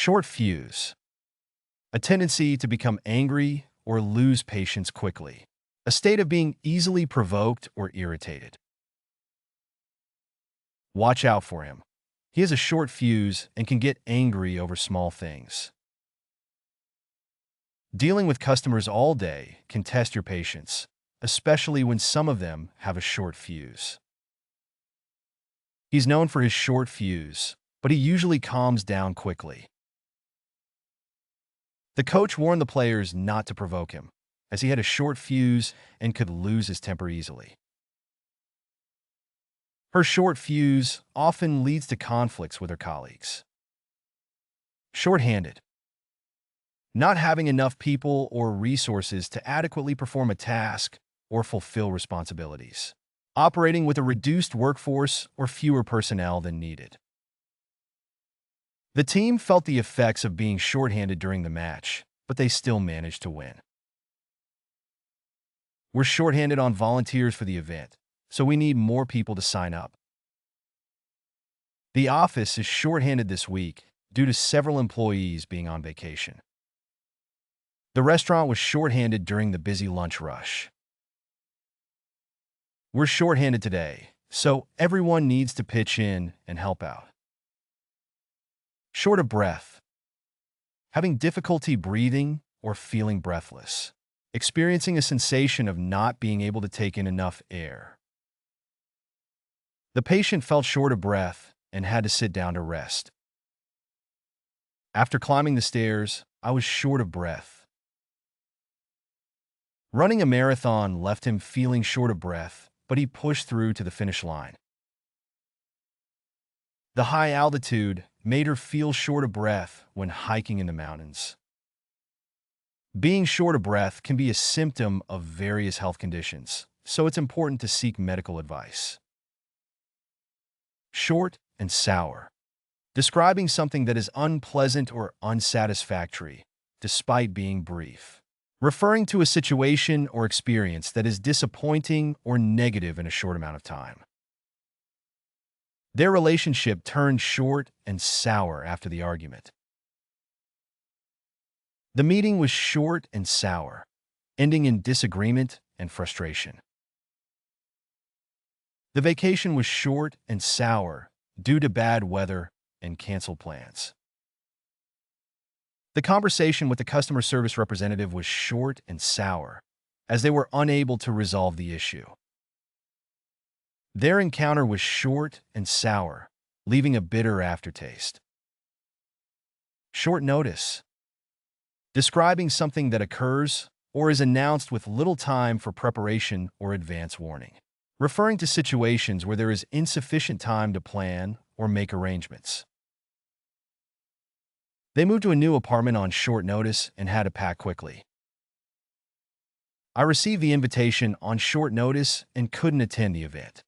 Short fuse. A tendency to become angry or lose patience quickly. A state of being easily provoked or irritated. Watch out for him. He has a short fuse and can get angry over small things. Dealing with customers all day can test your patience, especially when some of them have a short fuse. He's known for his short fuse, but he usually calms down quickly. The coach warned the players not to provoke him, as he had a short fuse and could lose his temper easily. Her short fuse often leads to conflicts with her colleagues. Short-handed. Not having enough people or resources to adequately perform a task or fulfill responsibilities. Operating with a reduced workforce or fewer personnel than needed. The team felt the effects of being short-handed during the match, but they still managed to win. We're short-handed on volunteers for the event, so we need more people to sign up. The office is short-handed this week due to several employees being on vacation. The restaurant was short-handed during the busy lunch rush. We're short-handed today, so everyone needs to pitch in and help out. Short of breath. Having difficulty breathing or feeling breathless. Experiencing a sensation of not being able to take in enough air. The patient felt short of breath and had to sit down to rest. After climbing the stairs, I was short of breath. Running a marathon left him feeling short of breath, but he pushed through to the finish line. The high altitude made her feel short of breath when hiking in the mountains. Being short of breath can be a symptom of various health conditions, so it's important to seek medical advice. Short and sour. Describing something that is unpleasant or unsatisfactory, despite being brief. Referring to a situation or experience that is disappointing or negative in a short amount of time. Their relationship turned short and sour after the argument. The meeting was short and sour, ending in disagreement and frustration. The vacation was short and sour due to bad weather and canceled plans. The conversation with the customer service representative was short and sour, as they were unable to resolve the issue. Their encounter was short and sour, leaving a bitter aftertaste. Short notice. Describing something that occurs or is announced with little time for preparation or advance warning. Referring to situations where there is insufficient time to plan or make arrangements. They moved to a new apartment on short notice and had to pack quickly. I received the invitation on short notice and couldn't attend the event.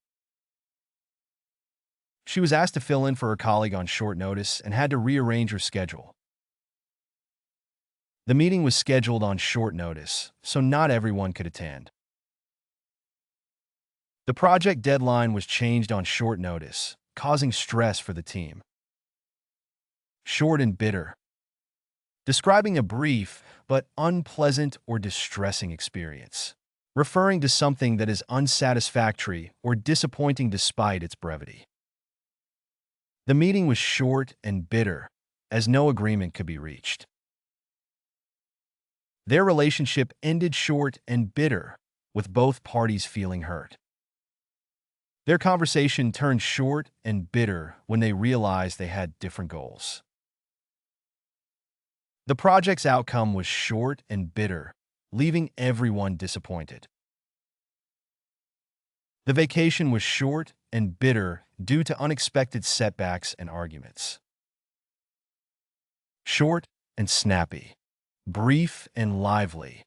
She was asked to fill in for her colleague on short notice and had to rearrange her schedule. The meeting was scheduled on short notice, so not everyone could attend. The project deadline was changed on short notice, causing stress for the team. Short and bitter. Describing a brief but unpleasant or distressing experience. Referring to something that is unsatisfactory or disappointing despite its brevity. The meeting was short and bitter, as no agreement could be reached. Their relationship ended short and bitter, with both parties feeling hurt. Their conversation turned short and bitter when they realized they had different goals. The project's outcome was short and bitter, leaving everyone disappointed. The vacation was short and bitter due to unexpected setbacks and arguments. Short and snappy. Brief and lively.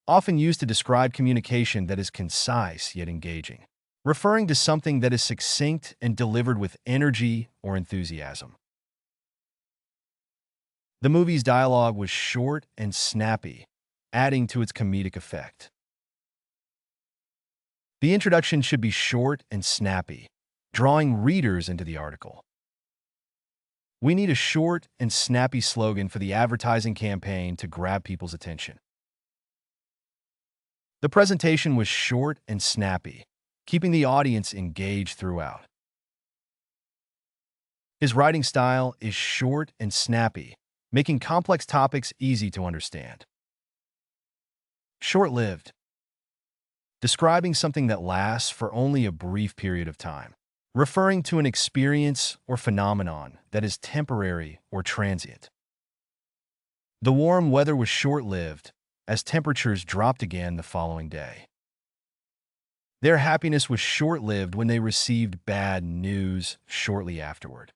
Often used to describe communication that is concise yet engaging. Referring to something that is succinct and delivered with energy or enthusiasm. The movie's dialogue was short and snappy, adding to its comedic effect. The introduction should be short and snappy, drawing readers into the article. We need a short and snappy slogan for the advertising campaign to grab people's attention. The presentation was short and snappy, keeping the audience engaged throughout. His writing style is short and snappy, making complex topics easy to understand. Short-lived, describing something that lasts for only a brief period of time, referring to an experience or phenomenon that is temporary or transient. The warm weather was short-lived, as temperatures dropped again the following day. Their happiness was short-lived when they received bad news shortly afterward.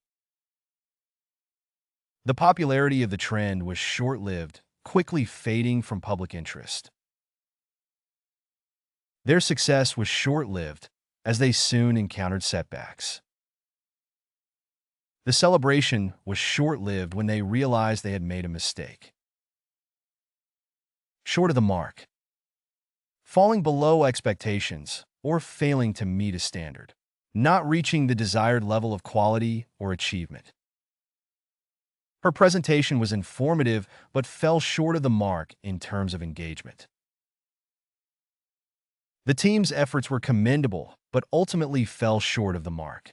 The popularity of the trend was short-lived, quickly fading from public interest. Their success was short-lived, as they soon encountered setbacks. The celebration was short-lived when they realized they had made a mistake. Short of the mark, falling below expectations or failing to meet a standard, not reaching the desired level of quality or achievement. Her presentation was informative but fell short of the mark in terms of engagement. The team's efforts were commendable but ultimately fell short of the mark.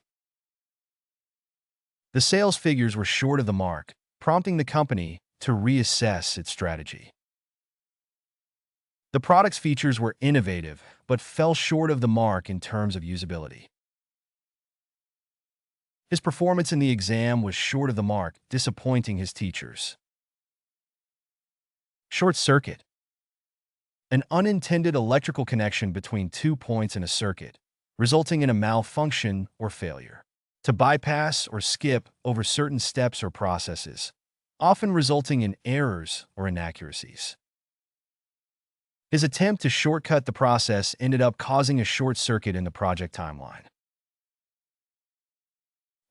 The sales figures were short of the mark, prompting the company to reassess its strategy. The product's features were innovative but fell short of the mark in terms of usability. His performance in the exam was short of the mark, disappointing his teachers. Short circuit, an unintended electrical connection between 2 points in a circuit, resulting in a malfunction or failure. To bypass or skip over certain steps or processes, often resulting in errors or inaccuracies. His attempt to shortcut the process ended up causing a short circuit in the project timeline.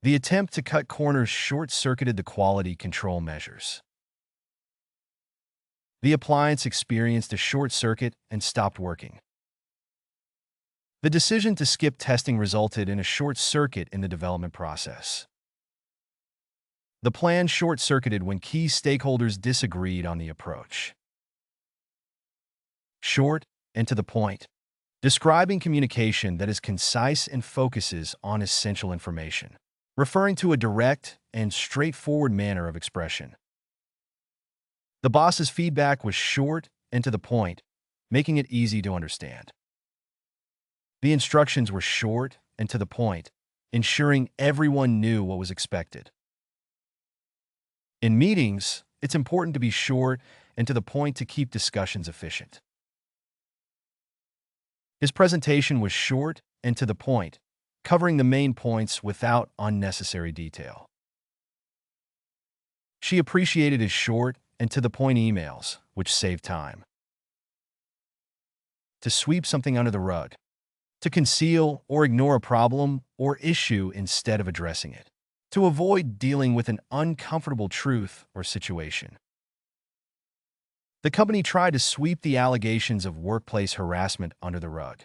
The attempt to cut corners short-circuited the quality control measures. The appliance experienced a short circuit and stopped working. The decision to skip testing resulted in a short circuit in the development process. The plan short-circuited when key stakeholders disagreed on the approach. Short and to the point, describing communication that is concise and focuses on essential information, referring to a direct and straightforward manner of expression. The boss's feedback was short and to the point, making it easy to understand. The instructions were short and to the point, ensuring everyone knew what was expected. In meetings, it's important to be short and to the point to keep discussions efficient. His presentation was short and to the point, covering the main points without unnecessary detail. She appreciated his short and to the point emails, which saved time. To sweep something under the rug, to conceal or ignore a problem or issue instead of addressing it, to avoid dealing with an uncomfortable truth or situation. The company tried to sweep the allegations of workplace harassment under the rug.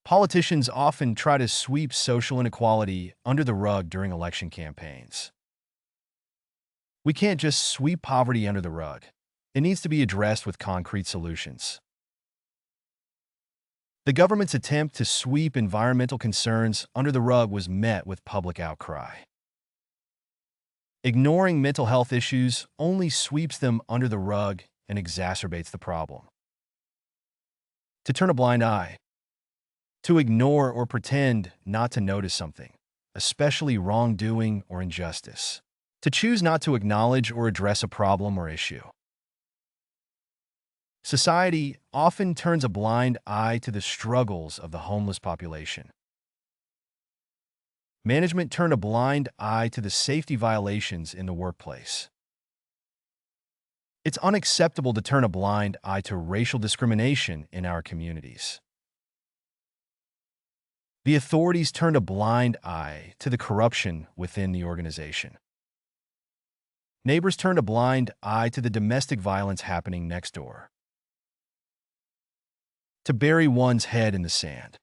Politicians often try to sweep social inequality under the rug during election campaigns. We can't just sweep poverty under the rug. It needs to be addressed with concrete solutions. The government's attempt to sweep environmental concerns under the rug was met with public outcry. Ignoring mental health issues only sweeps them under the rug and exacerbates the problem. To turn a blind eye, to ignore or pretend not to notice something, especially wrongdoing or injustice. To choose not to acknowledge or address a problem or issue. Society often turns a blind eye to the struggles of the homeless population. Management turned a blind eye to the safety violations in the workplace. It's unacceptable to turn a blind eye to racial discrimination in our communities. The authorities turned a blind eye to the corruption within the organization. Neighbors turned a blind eye to the domestic violence happening next door. To bury one's head in the sand.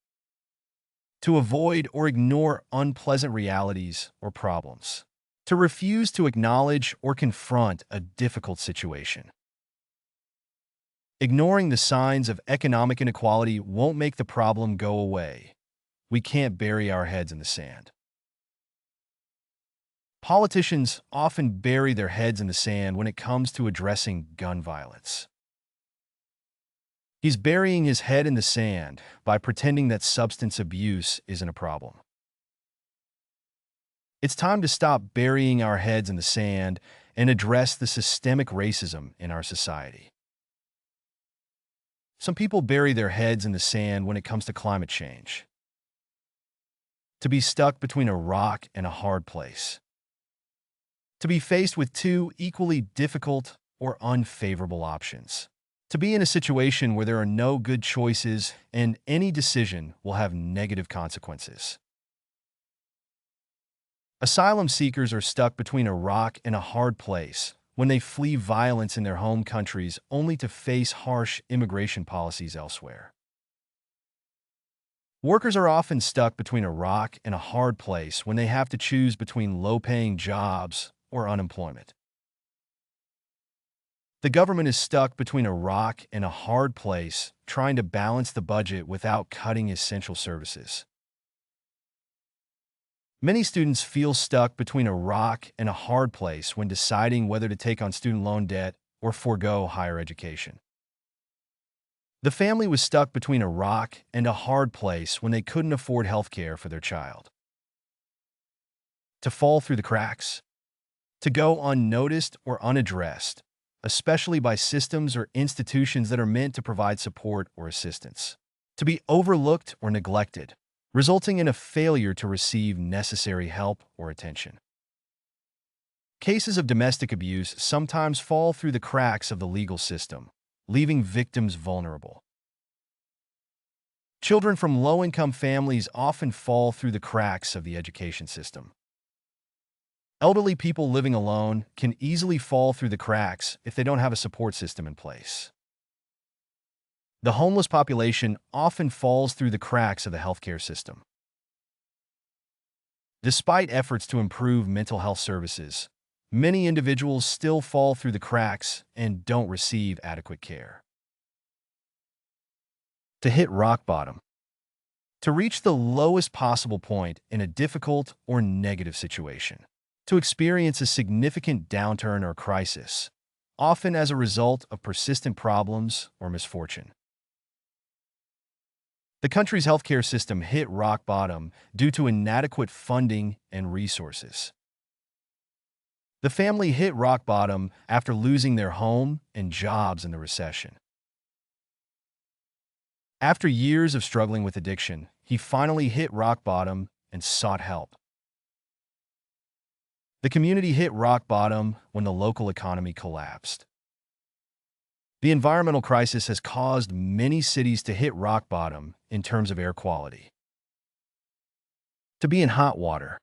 To avoid or ignore unpleasant realities or problems. To refuse to acknowledge or confront a difficult situation. Ignoring the signs of economic inequality won't make the problem go away. We can't bury our heads in the sand. Politicians often bury their heads in the sand when it comes to addressing gun violence. He's burying his head in the sand by pretending that substance abuse isn't a problem. It's time to stop burying our heads in the sand and address the systemic racism in our society. Some people bury their heads in the sand when it comes to climate change. To be stuck between a rock and a hard place. To be faced with two equally difficult or unfavorable options. To be in a situation where there are no good choices and any decision will have negative consequences. Asylum seekers are stuck between a rock and a hard place when they flee violence in their home countries only to face harsh immigration policies elsewhere. Workers are often stuck between a rock and a hard place when they have to choose between low-paying jobs or unemployment. The government is stuck between a rock and a hard place trying to balance the budget without cutting essential services. Many students feel stuck between a rock and a hard place when deciding whether to take on student loan debt or forego higher education. The family was stuck between a rock and a hard place when they couldn't afford health care for their child. To fall through the cracks. To go unnoticed or unaddressed, especially by systems or institutions that are meant to provide support or assistance. To be overlooked or neglected, resulting in a failure to receive necessary help or attention. Cases of domestic abuse sometimes fall through the cracks of the legal system, leaving victims vulnerable. Children from low-income families often fall through the cracks of the education system. Elderly people living alone can easily fall through the cracks if they don't have a support system in place. The homeless population often falls through the cracks of the healthcare system. Despite efforts to improve mental health services, many individuals still fall through the cracks and don't receive adequate care. To hit rock bottom. To reach the lowest possible point in a difficult or negative situation. To experience a significant downturn or crisis, often as a result of persistent problems or misfortune. The country's healthcare system hit rock bottom due to inadequate funding and resources. The family hit rock bottom after losing their home and jobs in the recession. After years of struggling with addiction, he finally hit rock bottom and sought help. The community hit rock bottom when the local economy collapsed. The environmental crisis has caused many cities to hit rock bottom in terms of air quality. To be in hot water.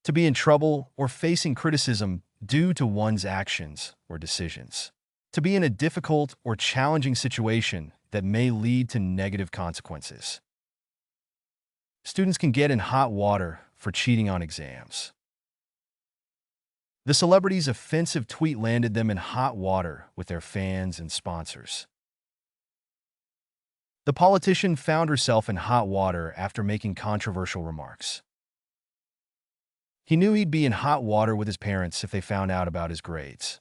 To be in trouble or facing criticism due to one's actions or decisions. To be in a difficult or challenging situation that may lead to negative consequences. Students can get in hot water for cheating on exams. The celebrity's offensive tweet landed them in hot water with their fans and sponsors. The politician found herself in hot water after making controversial remarks. He knew he'd be in hot water with his parents if they found out about his grades.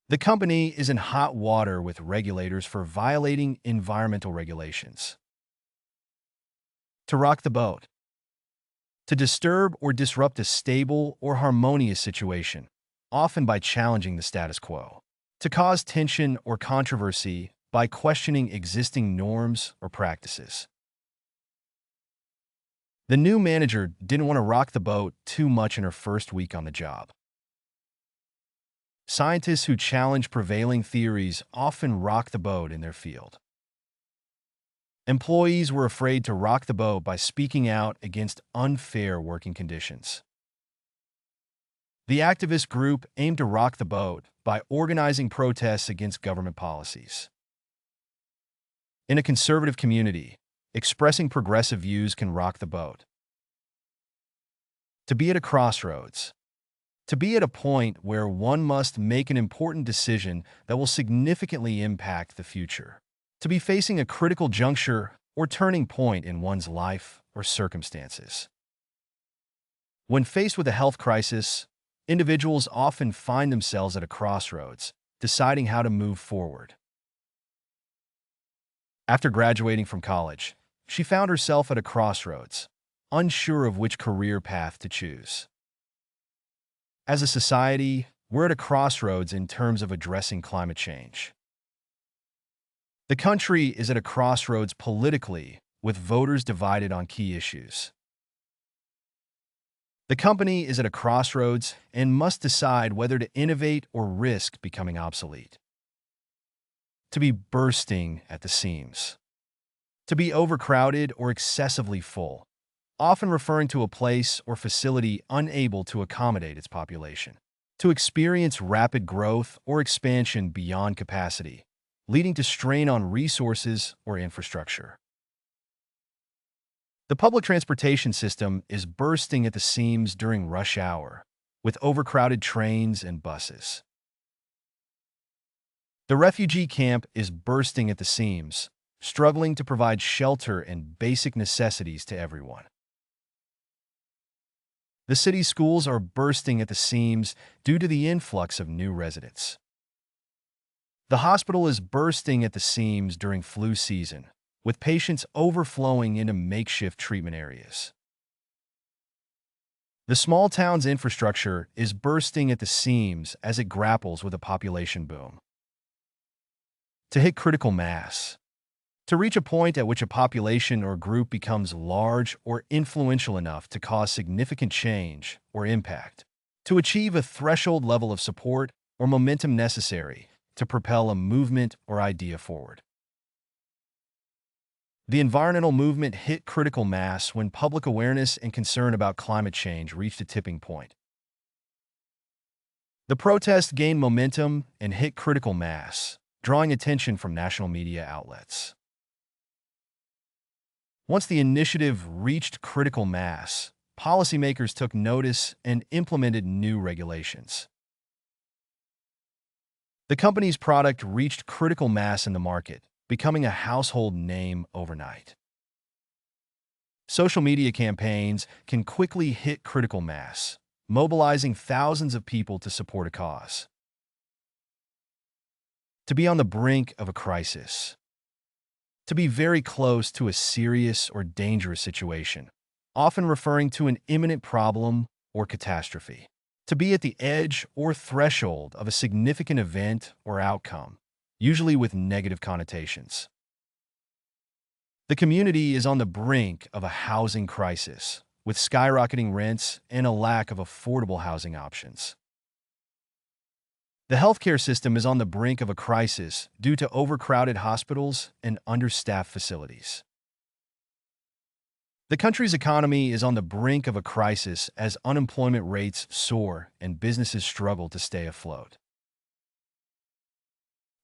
The company is in hot water with regulators for violating environmental regulations. To rock the boat. To disturb or disrupt a stable or harmonious situation, often by challenging the status quo. To cause tension or controversy by questioning existing norms or practices. The new manager didn't want to rock the boat too much in her first week on the job. Scientists who challenge prevailing theories often rock the boat in their field. Employees were afraid to rock the boat by speaking out against unfair working conditions. The activist group aimed to rock the boat by organizing protests against government policies. In a conservative community, expressing progressive views can rock the boat. To be at a crossroads. To be at a point where one must make an important decision that will significantly impact the future. To be facing a critical juncture or turning point in one's life or circumstances. When faced with a health crisis, individuals often find themselves at a crossroads, deciding how to move forward. After graduating from college, she found herself at a crossroads, unsure of which career path to choose. As a society, we're at a crossroads in terms of addressing climate change. The country is at a crossroads politically, with voters divided on key issues. The company is at a crossroads and must decide whether to innovate or risk becoming obsolete. To be bursting at the seams. To be overcrowded or excessively full, often referring to a place or facility unable to accommodate its population. To experience rapid growth or expansion beyond capacity, leading to strain on resources or infrastructure. The public transportation system is bursting at the seams during rush hour, with overcrowded trains and buses. The refugee camp is bursting at the seams, struggling to provide shelter and basic necessities to everyone. The city's schools are bursting at the seams due to the influx of new residents. The hospital is bursting at the seams during flu season, with patients overflowing into makeshift treatment areas. The small town's infrastructure is bursting at the seams as it grapples with a population boom. To hit critical mass. To reach a point at which a population or group becomes large or influential enough to cause significant change or impact. To achieve a threshold level of support or momentum necessary to propel a movement or idea forward. The environmental movement hit critical mass when public awareness and concern about climate change reached a tipping point. The protest gained momentum and hit critical mass, drawing attention from national media outlets. Once the initiative reached critical mass, policymakers took notice and implemented new regulations. The company's product reached critical mass in the market, becoming a household name overnight. Social media campaigns can quickly hit critical mass, mobilizing thousands of people to support a cause. To be on the brink of a crisis. To be very close to a serious or dangerous situation, often referring to an imminent problem or catastrophe. To be at the edge or threshold of a significant event or outcome, usually with negative connotations. The community is on the brink of a housing crisis, with skyrocketing rents and a lack of affordable housing options. The healthcare system is on the brink of a crisis due to overcrowded hospitals and understaffed facilities. The country's economy is on the brink of a crisis as unemployment rates soar and businesses struggle to stay afloat.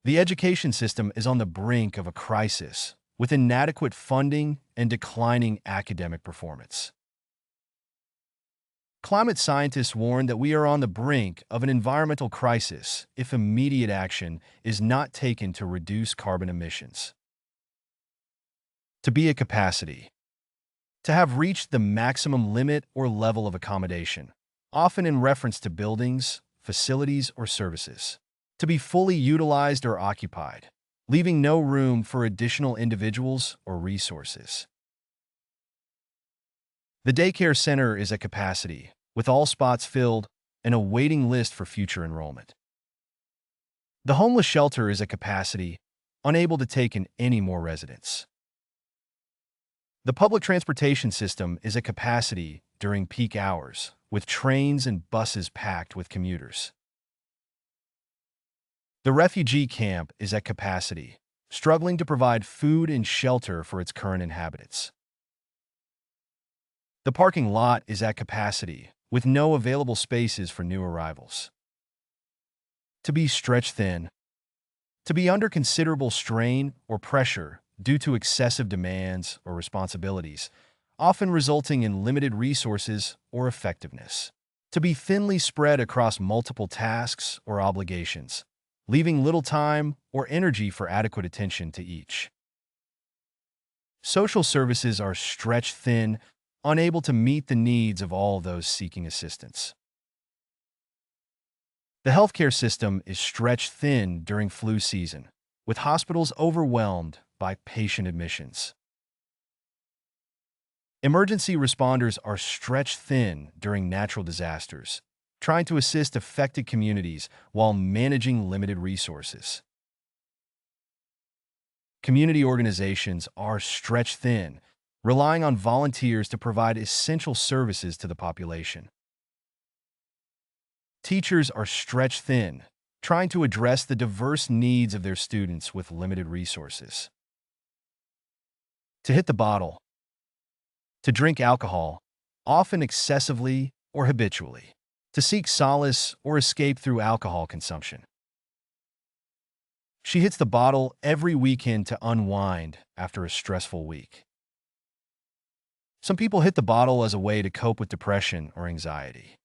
The education system is on the brink of a crisis with inadequate funding and declining academic performance. Climate scientists warn that we are on the brink of an environmental crisis if immediate action is not taken to reduce carbon emissions. To be at capacity. To have reached the maximum limit or level of accommodation, often in reference to buildings, facilities, or services. To be fully utilized or occupied, leaving no room for additional individuals or resources. The daycare center is at capacity, with all spots filled and a waiting list for future enrollment. The homeless shelter is at capacity, unable to take in any more residents. The public transportation system is at capacity during peak hours, with trains and buses packed with commuters. The refugee camp is at capacity, struggling to provide food and shelter for its current inhabitants. The parking lot is at capacity, with no available spaces for new arrivals. To be stretched thin. To be under considerable strain or pressure due to excessive demands or responsibilities, often resulting in limited resources or effectiveness. To be thinly spread across multiple tasks or obligations, leaving little time or energy for adequate attention to each. Social services are stretched thin, unable to meet the needs of all those seeking assistance. The healthcare system is stretched thin during flu season, with hospitals overwhelmed by patient admissions. Emergency responders are stretched thin during natural disasters, trying to assist affected communities while managing limited resources. Community organizations are stretched thin, relying on volunteers to provide essential services to the population. Teachers are stretched thin, trying to address the diverse needs of their students with limited resources. To hit the bottle. To drink alcohol, often excessively or habitually. To seek solace or escape through alcohol consumption. She hits the bottle every weekend to unwind after a stressful week. Some people hit the bottle as a way to cope with depression or anxiety.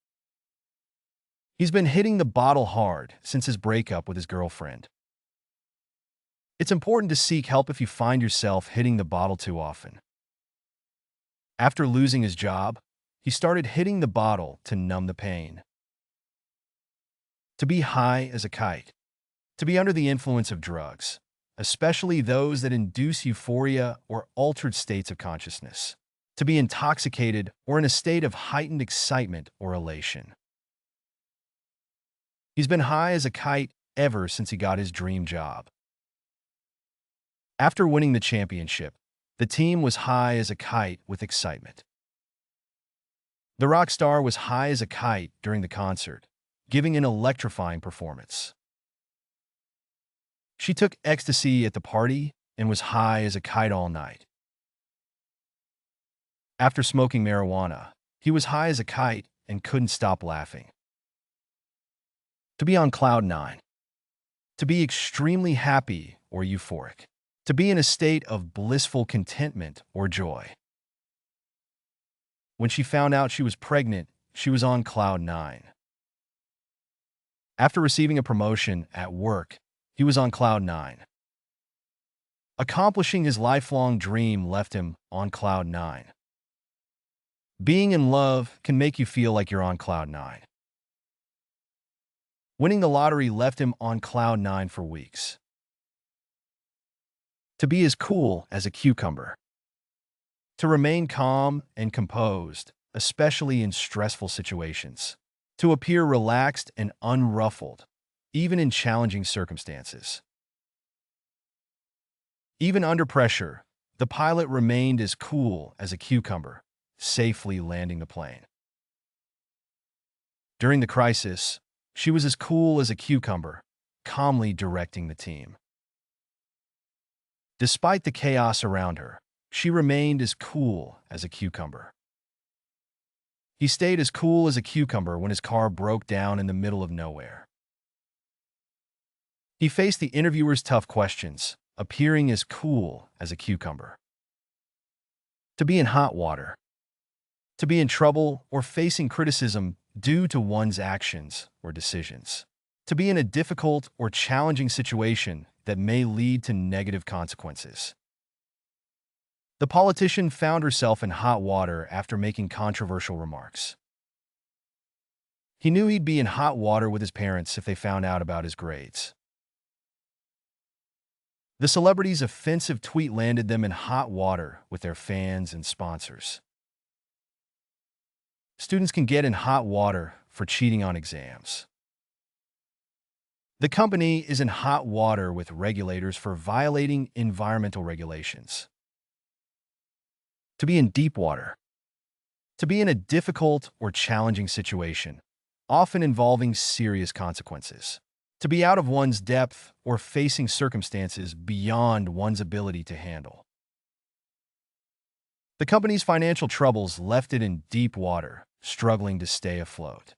He's been hitting the bottle hard since his breakup with his girlfriend. It's important to seek help if you find yourself hitting the bottle too often. After losing his job, he started hitting the bottle to numb the pain. To be high as a kite. To be under the influence of drugs, especially those that induce euphoria or altered states of consciousness. To be intoxicated or in a state of heightened excitement or elation. He's been high as a kite ever since he got his dream job. After winning the championship, the team was high as a kite with excitement. The rock star was high as a kite during the concert, giving an electrifying performance. She took ecstasy at the party and was high as a kite all night. After smoking marijuana, he was high as a kite and couldn't stop laughing. To be on cloud nine. To be extremely happy or euphoric. To be in a state of blissful contentment or joy. When she found out she was pregnant, she was on cloud nine. After receiving a promotion at work, he was on cloud nine. Accomplishing his lifelong dream left him on cloud nine. Being in love can make you feel like you're on cloud nine. Winning the lottery left him on cloud nine for weeks. To be as cool as a cucumber. To remain calm and composed, especially in stressful situations. To appear relaxed and unruffled, even in challenging circumstances. Even under pressure, the pilot remained as cool as a cucumber, safely landing the plane. During the crisis, she was as cool as a cucumber, calmly directing the team. Despite the chaos around her, she remained as cool as a cucumber. He stayed as cool as a cucumber when his car broke down in the middle of nowhere. He faced the interviewer's tough questions, appearing as cool as a cucumber. To be in hot water. To be in trouble or facing criticism due to one's actions or decisions. To be in a difficult or challenging situation that may lead to negative consequences. The politician found herself in hot water after making controversial remarks. He knew he'd be in hot water with his parents if they found out about his grades. The celebrity's offensive tweet landed them in hot water with their fans and sponsors. Students can get in hot water for cheating on exams. The company is in hot water with regulators for violating environmental regulations. To be in deep water. To be in a difficult or challenging situation, often involving serious consequences. To be out of one's depth or facing circumstances beyond one's ability to handle. The company's financial troubles left it in deep water, struggling to stay afloat.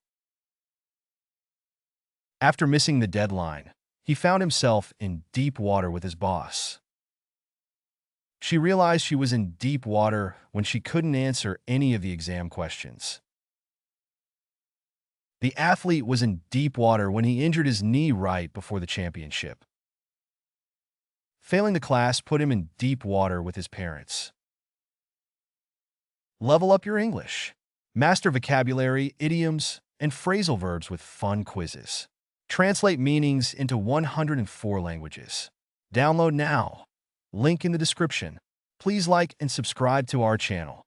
After missing the deadline, he found himself in deep water with his boss. She realized she was in deep water when she couldn't answer any of the exam questions. The athlete was in deep water when he injured his knee right before the championship. Failing the class put him in deep water with his parents. Level up your English. Master vocabulary, idioms, and phrasal verbs with fun quizzes. Translate meanings into 104 languages. Download now. Link in the description. Please like and subscribe to our channel.